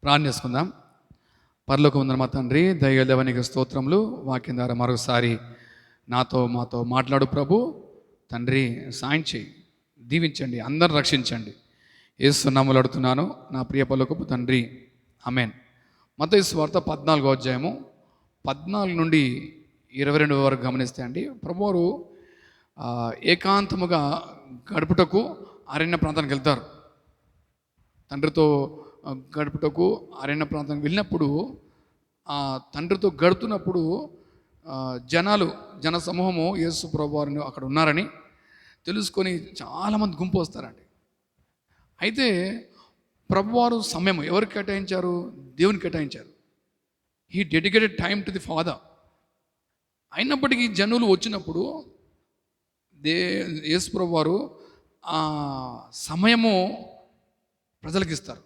ప్రార్థన చేసుకుందాం. పరలోకమందున మా తండ్రి, దయగలదేవానికి స్తోత్రములు. వాక్యం ద్వారా మరొకసారి మాతో మాట్లాడు ప్రభు. తండ్రి సాయం చేయి, దీవించండి, అందరూ రక్షించండి. యేసు నామములో అడుగుతున్నాను నా ప్రియ పరలోకపు తండ్రి, ఆమేన్. మత్తయి సువార్త 14వ అధ్యాయము 14 నుండి 22 వరకు గమనిస్తే అండి, ప్రభువారు ఏకాంతముగా గడుపుటకు అరణ్య ప్రాంతానికి వెళ్తారు. తండ్రితో గడుపుటకు అరణ్య ప్రాంతానికి వెళ్ళినప్పుడు తండ్రితో గడుపుతున్నప్పుడు జన సమూహము యేసు ప్రభువారిని అక్కడ ఉన్నారని తెలుసుకొని చాలామంది గుంపు వస్తారండి. అయితే ప్రభువారు సమయం ఎవరికి కేటాయించారు? దేవునికి కేటాయించారు. He dedicated time to the father. అయినప్పటికీ జనులు వచ్చినప్పుడు యేసు ప్రభువారు ఆ సమయము ప్రజలకు ఇస్తారు.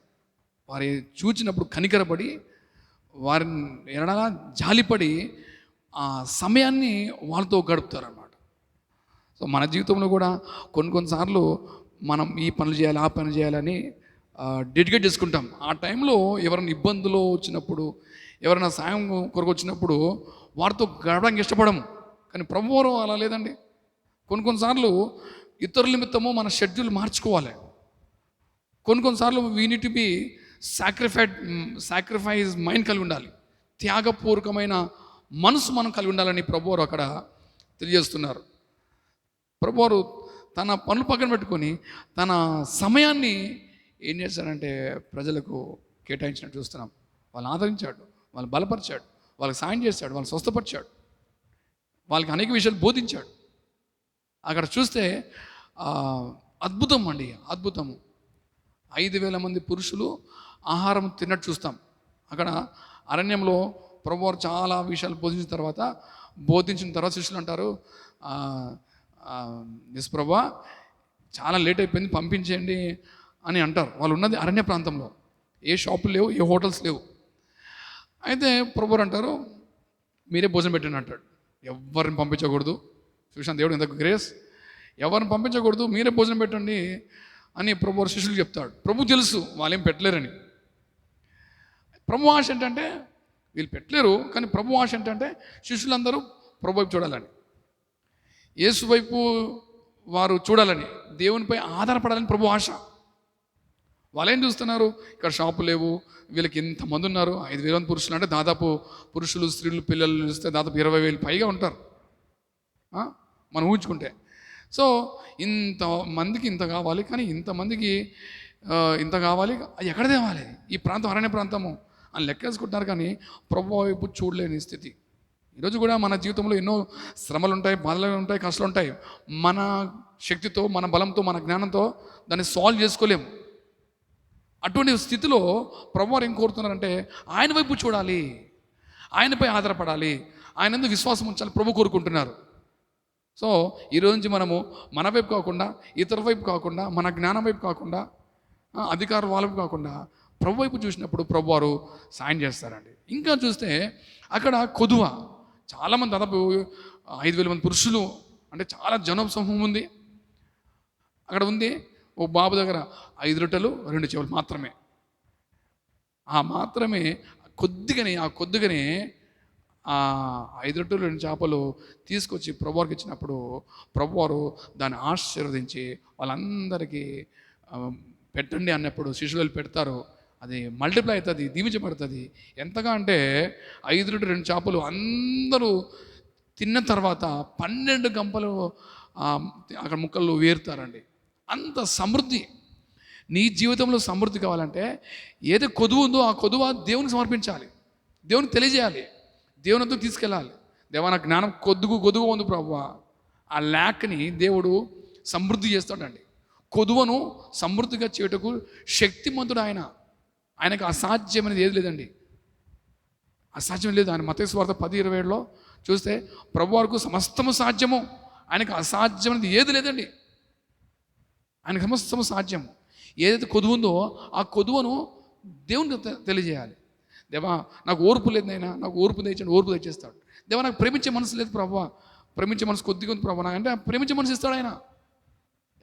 వారి చూచినప్పుడు కనికరపడి వారిని ఎడలా జాలిపడి ఆ సమయాన్ని వాళ్ళతో గడుపుతారు అన్నమాట. సో మన జీవితంలో కూడా కొన్నిసార్లు మనం ఈ పనులు చేయాలి, ఆ పని చేయాలని డెడికేట్ చేసుకుంటాం. ఆ టైంలో ఎవరైనా ఇబ్బందులు వచ్చినప్పుడు, ఎవరైనా సాయం కొరకు వచ్చినప్పుడు వారితో గడపడానికి ఇష్టపడము. కానీ ప్రభువారు అలా లేదండి. కొన్నిసార్లు ఇతరుల నిమిత్తము మన షెడ్యూల్ మార్చుకోవాలి. కొన్నిసార్లు we need to be sacrifice mind కలిగి ఉండాలి. త్యాగపూర్వకమైన మనసు మనం కలిగి ఉండాలని ప్రభువారు అక్కడ తెలియజేస్తున్నారు. ప్రభువారు తన పనులు పక్కన పెట్టుకొని తన సమయాన్ని ఏం చేశాడంటే ప్రజలకు కేటాయించినట్టు చూస్తున్నాం. వాళ్ళని ఆదరించాడు, వాళ్ళని బలపరిచాడు, వాళ్ళకి సాయం చేశాడు, వాళ్ళని స్వస్థపరిచాడు, వాళ్ళకి అనేక విషయాలు బోధించాడు. అక్కడ చూస్తే అద్భుతం అండి, అద్భుతము. 5,000 మంది పురుషులు ఆహారం తిన్నట్టు చూస్తాం. అక్కడ అరణ్యంలో ప్రభువారు చాలా విషయాలు బోధించిన తర్వాత శిష్యులు అంటారు, ఎస్ ప్రభువా చాలా లేట్ అయిపోయింది, పంపించేయండి అని అంటారు. వాళ్ళు ఉన్నది అరణ్య ప్రాంతంలో, ఏ షాపులు లేవు, ఏ హోటల్స్ లేవు. అయితే ప్రభువారు అంటారు, మీరే భోజనం పెట్టండి అంటాడు. ఎవరిని పంపించకూడదు. చూసాను దేవుడు ఎంత గ్రేస్. ఎవరిని పంపించకూడదు, మీరే భోజనం పెట్టండి అని ప్రభువారు శిష్యులు చెప్తాడు. ప్రభు తెలుసు వాళ్ళేం పెట్టలేరని. ప్రభు ఆశ ఏంటంటే వీళ్ళు పెట్టలేరు, కానీ ప్రభు ఆశ ఏంటంటే శిష్యులందరూ ప్రభు వైపు చూడాలని, యేసు వైపు వారు చూడాలని, దేవునిపై ఆధారపడాలని ప్రభు ఆశ. వాళ్ళేం చూస్తున్నారు? ఇక్కడ షాపు లేవు, వీళ్ళకి ఇంతమంది ఉన్నారు, 5,000 మంది పురుషులు అంటే దాదాపు పురుషులు స్త్రీలు పిల్లలు చూస్తే దాదాపు 20,000 పైగా ఉంటారు మనం ఊహించుకుంటే. సో ఇంతమందికి ఇంత కావాలి, కానీ ఇంతమందికి ఇంత కావాలి, అది ఎక్కడ తేవాలి? ఈ ప్రాంతం అరణ్య ప్రాంతము అని లెక్కేసుకుంటున్నారు, కానీ ప్రభు వైపు చూడలేని స్థితి. ఈరోజు కూడా మన జీవితంలో ఎన్నో శ్రమలు ఉంటాయి, బాధలు ఉంటాయి, కష్టాలు ఉంటాయి. మన శక్తితో, మన బలంతో, మన జ్ఞానంతో దాన్ని సాల్వ్ చేసుకోలేము. అటువంటి స్థితిలో ప్రభువారు ఏం కోరుతున్నారంటే ఆయన వైపు చూడాలి, ఆయనపై ఆధారపడాలి, ఆయన ఎందుకు విశ్వాసం ఉంచాలి ప్రభు కోరుకుంటున్నారు. సో ఈరోజు నుంచి మనము మన వైపు కాకుండా, ఇతర వైపు కాకుండా, మన జ్ఞానం వైపు కాకుండా, అధికారుల వాళ్ళ వైపు కాకుండా ప్రభు వైపు చూసినప్పుడు ప్రభువారు సాయం చేస్తారండి. ఇంకా చూస్తే అక్కడ కొదువ, చాలామంది దాదాపు 5,000 మంది పురుషులు అంటే చాలా జనం సమూహం ఉంది. అక్కడ ఉంది ఓ బాబు దగ్గర 5 రొట్టెలు 2 చేపలు మాత్రమే. కొద్దిగానే 5 రొట్టెలు 2 చేపలు తీసుకొచ్చి ప్రభువారికి ఇచ్చినప్పుడు ప్రభువారు దాన్ని ఆశీర్వదించి వాళ్ళందరికీ పెట్టండి అన్నప్పుడు శిష్యులు పెడతారు. అది మల్టిప్లై అవుతుంది, దీవించబడుతుంది. ఎంతగా అంటే 5 రొట్టెలు 2 చేపలు అందరూ తిన్న తర్వాత 12 గంపలు అక్కడ ముక్కలు వేరుతారండి. అంత సమృద్ధి. నీ జీవితంలో సమృద్ధి కావాలంటే ఏదో కొదువు ఉందో ఆ కొదువ దేవునికి సమర్పించాలి, దేవునికి తెలియజేయాలి, దేవునితో తీసుకెళ్ళాలి. దేవా నా జ్ఞానం కొద్దుగా ఉంది ప్రభువా. ఆ ల్యాక్ని దేవుడు సమృద్ధి చేస్తాడండి. కొదువను సమృద్ధిగా చేయటకు శక్తిమంతుడు ఆయన. ఆయనకు అసాధ్యమైనది ఏది లేదండి, అసాధ్యం లేదు. ఆయన మత్తయి సువార్త 10:27లో చూస్తే ప్రభువారికి సమస్తము సాధ్యము, ఆయనకు అసాధ్యమైనది ఏది లేదండి. ఆయనకు సమస్తము సాధ్యము. ఏదైతే కొదువు ఉందో ఆ కొదువను దేవునికి తెలియజేయాలి. దేవా నాకు ఓర్పు లేదు నైనా, నాకు ఓర్పు తెచ్చండి, ఓర్పు తెచ్చేస్తాడు. దేవా నాకు ప్రేమించే మనసు లేదు ప్రభువా, ప్రేమించే మనసు కొద్దిగా ఉంది ప్రభువా అంటే ప్రేమించే మనసు ఇస్తాడు ఆయన.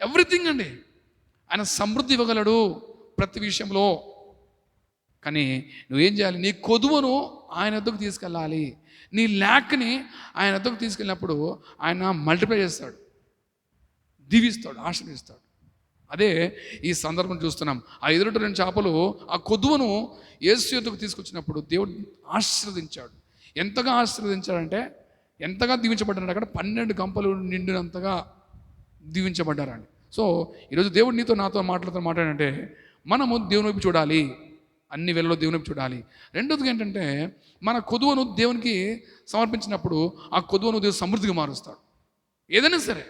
ఎవ్రీథింగ్ అండి, ఆయన సమృద్ధి ఇవ్వగలడు ప్రతి విషయంలో. కానీ నువ్వేం చేయాలి? నీ కొదువను ఆయన వద్దకు తీసుకెళ్ళాలి. నీ ల్యాక్ని ఆయన వద్దకు తీసుకెళ్ళినప్పుడు ఆయన మల్టిప్లై చేస్తాడు, దీవిస్తాడు, ఆశీర్వదిస్తాడు. అదే ఈ సందర్భం చూస్తున్నాం. ఆ ఎదురుట 2 చేపలు ఆ కొదువను యేసు యొద్దకు తీసుకొచ్చినప్పుడు దేవుడు ఆశీర్వదించాడు. ఎంతగా ఆశీర్వదించాడంటే, ఎంతగా దీవించబడ్డాడు, అక్కడ 12 గంపలు నిండినంతగా దీవించబడ్డారండి. సో ఈరోజు దేవుడు నీతో నాతో మాట్లాడంటే మనము దేవుని వైపు చూడాలి, అన్ని వేళలో దేవుని వైపు చూడాలి. రెండోదిగా ఏంటంటే, మన కొదువను దేవునికి సమర్పించినప్పుడు ఆ కొదువను దేవుడు సమృద్ధిగా మారుస్తాడు. ఏదైనా సరే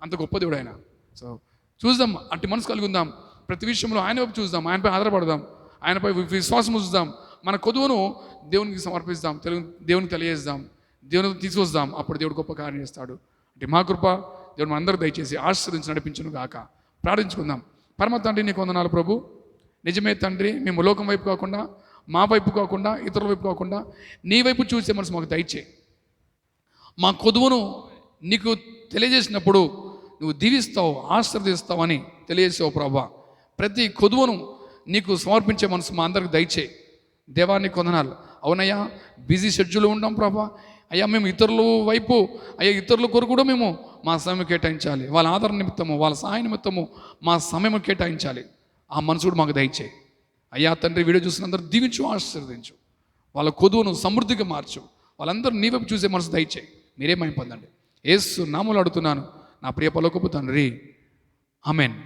అంత గొప్ప దేవుడు ఆయన. సో చూద్దాం, అట్టి మనసు కలిగి ఉందాం. ప్రతి విషయంలో ఆయన వైపు చూద్దాం, ఆయనపై ఆధారపడదాం, ఆయనపై విశ్వాసం ఉంచుదాం. మన కొదువను దేవునికి సమర్పిస్తాం, దేవునికి తెలియజేద్దాం, దేవునికి తీసుకొస్తాం. అప్పుడు దేవుడు గొప్ప కార్యం చేస్తాడు. అంటే మా కృప దేవుడు అందరూ దయచేసి ఆశీర్వదించి నడిపించును గాక. ప్రార్థించుకుందాం. పరమ తండ్రి, నీకు వందనాలు ప్రభు. నిజమే తండ్రి, మేము లోకం వైపు కాకుండా, మా వైపు కాకుండా, ఇతరుల వైపు కాకుండా నీ వైపు చూసే మనసు మాకు దయచేయి. మా కొదువును నీకు తెలియజేసినప్పుడు నువ్వు దీవిస్తావు, ఆశీర్వదిస్తావు అని తెలియజేసావు ప్రభా. ప్రతి కొదువును నీకు సమర్పించే మనసు మా అందరికి దయచేయి. దేవానికి వందనాలు. అవునయ్యా, బిజీ షెడ్యూల్ ఉంటాం ప్రభా. అయ్యా, మేము ఇతరుల వైపు, అయ్యా ఇతరుల కొరకు కూడా మేము మా సమయం కేటాయించాలి. వాళ్ళ ఆదరణ నిమిత్తము, వాళ్ళ సహాయ నిమిత్తము మా సమయం కేటాయించాలి. ఆ మనసు కూడా మాకు దయచేయి. అయ్యా తండ్రి, వీడియో చూసిన అందరూ దీవించు, ఆశీర్వదించు. వాళ్ళ కొదువును సమృద్ధిగా మార్చు. వాళ్ళందరూ నీ వైపు చూసే మనసు దయచేయి. మీరే మహిమ పొందండి. యేసు నామములో అడుగుతున్నాను నా ప్రియ పరలోకపు తండ్రి. Amen.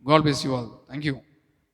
God bless you all. Thank you.